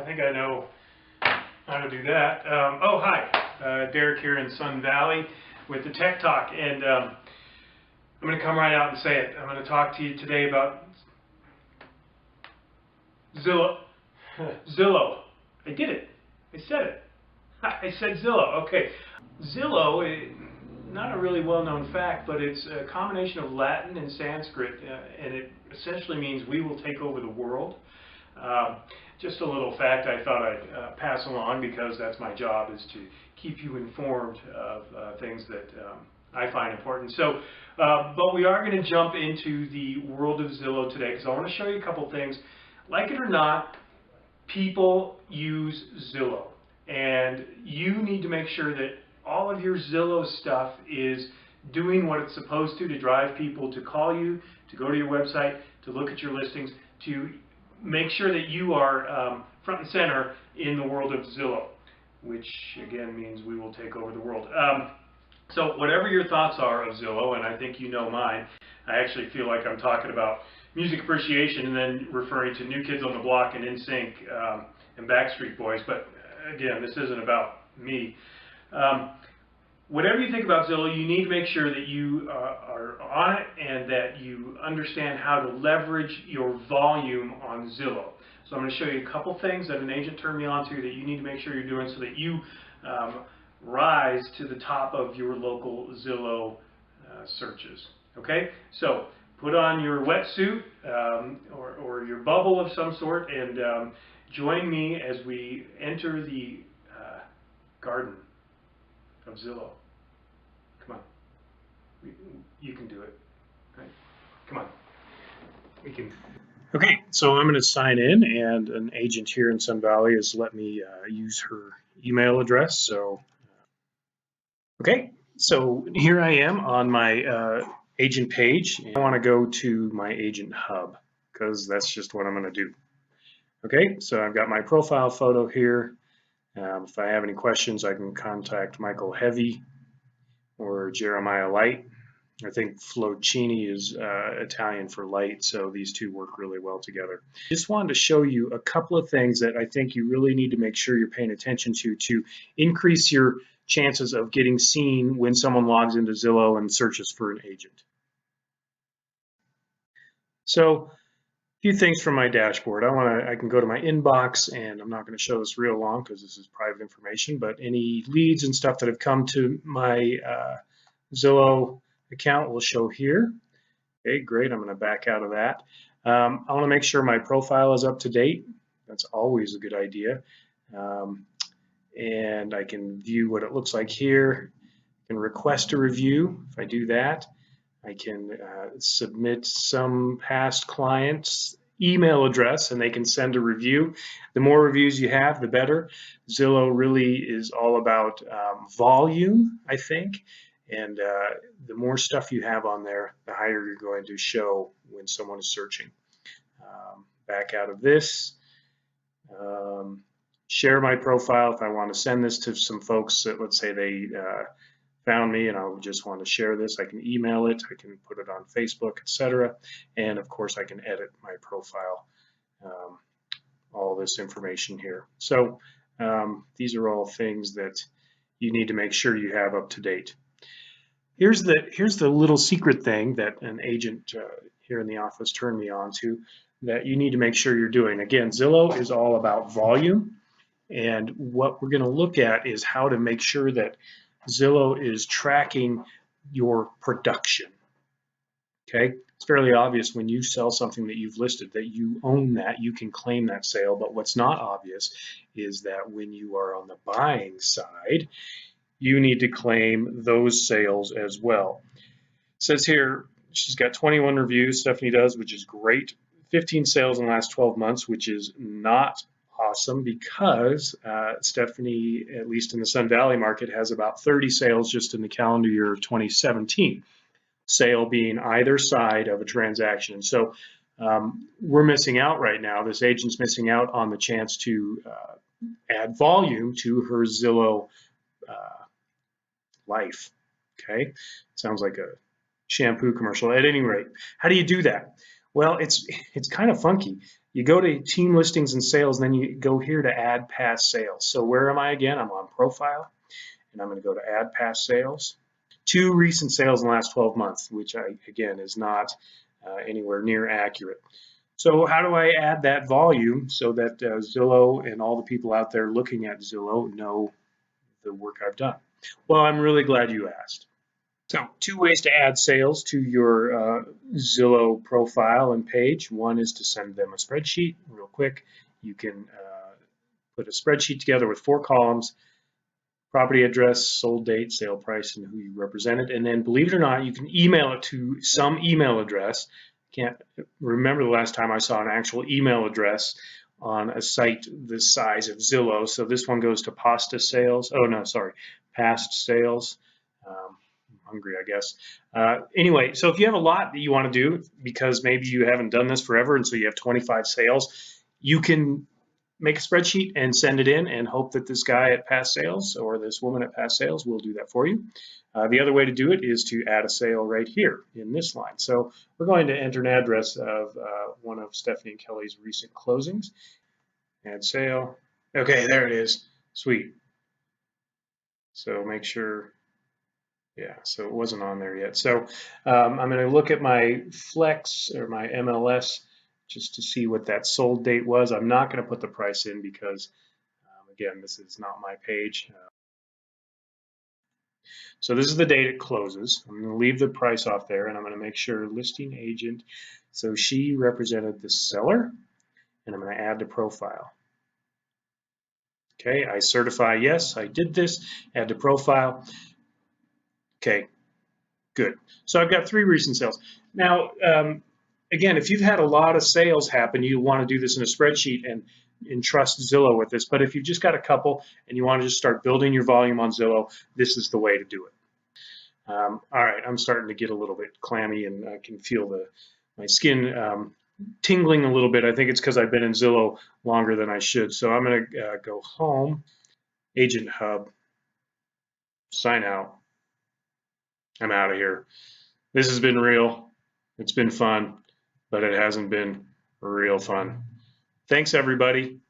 think I know how to do that. Oh, hi. Derek here in Sun Valley with the Tech Talk. And I'm going to come right out and say it. I'm going to talk to you today about Zillow. Zillow. I did it. I said it. I said Zillow. Okay. Zillow, not a really well-known fact, but it's a combination of Latin and Sanskrit, and it essentially means we will take over the world. Just a little fact I thought I'd pass along, because that's my job, is to keep you informed of things that I find important. So, but we are going to jump into the world of Zillow today, because I want to show you a couple things. Like it or not, people use Zillow, and you need to make sure that all of your Zillow stuff is doing what it's supposed to drive people to call you, to go to your website, to look at your listings, to make sure that you are front and center in the world of Zillow, which again means we will take over the world. So whatever your thoughts are of Zillow, and I think you know mine, I actually feel like I'm talking about music appreciation and then referring to New Kids on the Block and NSYNC and Backstreet Boys, but again, this isn't about me. Whatever you think about Zillow, you need to make sure that you are on it and that you understand how to leverage your volume on Zillow. So I'm going to show you a couple things that an agent turned me on to that you need to make sure you're doing so that you rise to the top of your local Zillow searches. Okay? So put on your wetsuit or your bubble of some sort and join me as we enter the garden of Zillow. Come on. You can do it. Right? Come on. We can. Okay, so I'm going to sign in, and an agent here in Sun Valley has let me use her email address. So, okay, so here I am on my agent page. I want to go to my agent hub because that's just what I'm going to do. Okay, so I've got my profile photo here. If I have any questions, I can contact Michael Heavy or Jeremiah Light. I think Flocini is Italian for light, so these two work really well together. Just wanted to show you a couple of things that I think you really need to make sure you're paying attention to increase your chances of getting seen when someone logs into Zillow and searches for an agent. So, a few things from my dashboard. I can go to my inbox, and I'm not going to show this real long because this is private information, but any leads and stuff that have come to my Zillow account will show here. Okay, great. I'm going to back out of that. I want to make sure my profile is up to date. That's always a good idea. And I can view what it looks like here. I can request a review. If I do that, I can submit some past clients' email address and they can send a review. The more reviews you have, the better. Zillow really is all about volume, I think, and the more stuff you have on there, the higher you're going to show when someone is searching. Back out of this. Share my profile if I want to send this to some folks that, let's say they found me and I just want to share this. I can email it, I can put it on Facebook, etc. And of course I can edit my profile, all this information here. So these are all things that you need to make sure you have up to date. Here's the little secret thing that an agent here in the office turned me on to that you need to make sure you're doing. Again, Zillow is all about volume, and what we're going to look at is how to make sure that Zillow is tracking your production. Okay, it's fairly obvious when you sell something that you've listed that you own that, you can claim that sale, but what's not obvious is that when you are on the buying side, you need to claim those sales as well. It says here she's got 21 reviews, Stephanie does, which is great. 15 sales in the last 12 months, which is not awesome because Stephanie, at least in the Sun Valley market, has about 30 sales just in the calendar year of 2017. Sale being either side of a transaction. And so we're missing out right now. This agent's missing out on the chance to add volume to her Zillow life. Okay, sounds like a shampoo commercial. At any rate, how do you do that? Well, it's kind of funky. You go to team listings and sales, and then you go here to add past sales. So where am I again? I'm on profile, and I'm going to go to add past sales. 2 recent sales in the last 12 months, which again is not anywhere near accurate. So how do I add that volume so that Zillow and all the people out there looking at Zillow know the work I've done? Well, I'm really glad you asked. So 2 ways to add sales to your Zillow profile and page. One is to send them a spreadsheet real quick. You can put a spreadsheet together with 4 columns: property address, sold date, sale price, and who you represented. And then, believe it or not, you can email it to some email address. Can't remember the last time I saw an actual email address on a site the size of Zillow. So this one goes to pasta sales. Oh no, sorry, past sales. I'm hungry, I guess. Anyway, so if you have a lot that you want to do, because maybe you haven't done this forever, and so you have 25 sales, you can make a spreadsheet and send it in and hope that this guy at past sales or this woman at past sales will do that for you. The other way to do it is to add a sale right here in this line. So we're going to enter an address of one of Stephanie and Kelly's recent closings. Add sale. Okay, there it is. Sweet. So make sure, yeah, so it wasn't on there yet. So I'm going to look at my Flex or my MLS just to see what that sold date was. I'm not going to put the price in because, again, this is not my page. So this is the date it closes. I'm going to leave the price off there, and I'm going to make sure listing agent. So she represented the seller, and I'm going to add to profile. Okay, I certify yes, I did this, add to profile. Okay, good. So I've got 3 recent sales. Now, again, if you've had a lot of sales happen, you want to do this in a spreadsheet and trust Zillow with this. But if you've just got a couple and you want to just start building your volume on Zillow, this is the way to do it. All right, I'm starting to get a little bit clammy, and I can feel my skin tingling a little bit. I think it's because I've been in Zillow longer than I should. So I'm going to go home, Agent Hub, sign out. I'm out of here. This has been real. It's been fun, but it hasn't been real fun. Thanks, everybody.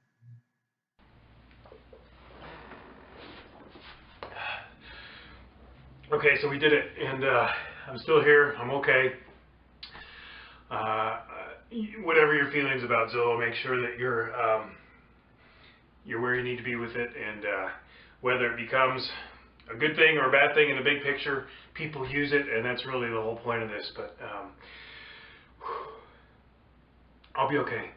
Okay, so we did it, and I'm still here. I'm okay. Whatever your feelings about Zillow, make sure that you're where you need to be with it, and whether it becomes a good thing or a bad thing in the big picture, people use it, and that's really the whole point of this. But I'll be okay.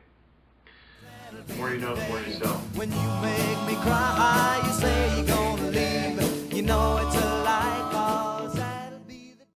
The more you know, the more you sell. When you make me cry, you say you're going